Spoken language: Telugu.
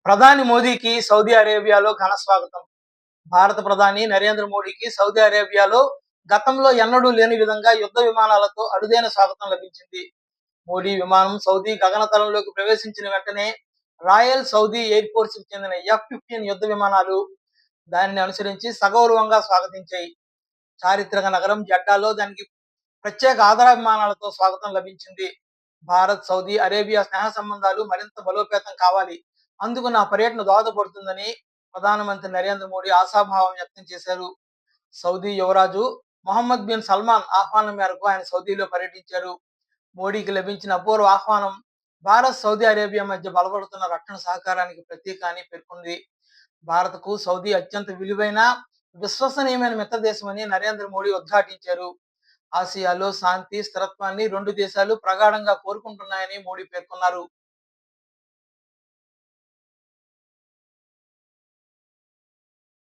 ప్రధాని మోదీకి సౌదీ అరేబియాలో ఘన స్వాగతం. భారత ప్రధాని నరేంద్ర మోడీకి సౌదీ అరేబియాలో గతంలో ఎన్నడూ లేని విధంగా యుద్ధ విమానాలతో అరుదైన స్వాగతం లభించింది. మోడీ విమానం సౌదీ గగనతలంలోకి ప్రవేశించిన వెంటనే రాయల్ సౌదీ ఎయిర్ ఫోర్స్ కి చెందిన F-15 యుద్ధ విమానాలు దానిని అనుసరించి సగౌరవంగా స్వాగతించాయి. చారిత్రక నగరం జెడ్డాలో దానికి ప్రత్యేక ఆదర విమానాలతో స్వాగతం లభించింది. భారత్, సౌదీ అరేబియా స్నేహ సంబంధాలు మరింత బలోపేతం కావాలి. అందుకు నా పర్యటన దోహదపడుతుందని ప్రధానమంత్రి నరేంద్ర మోడీ ఆశాభావం వ్యక్తం చేశారు. సౌదీ యువరాజు మొహమ్మద్ బిన్ సల్మాన్ ఆహ్వానం మేరకు ఆయన సౌదీలో పర్యటించారు. మోడీకి లభించిన అపూర్వ ఆహ్వానం భారత్, సౌదీ అరేబియా మధ్య బలపడుతున్న రక్షణ సహకారానికి ప్రతీక అని పేర్కొంది. భారత్కు సౌదీ అత్యంత విలువైన, విశ్వసనీయమైన మిత్రదేశమని నరేంద్ర మోడీ ఉద్ఘాటించారు. ఆసియాలో శాంతి, స్థిరత్వాన్ని రెండు దేశాలు ప్రగాఢంగా కోరుకుంటున్నాయని మోడీ పేర్కొన్నారు.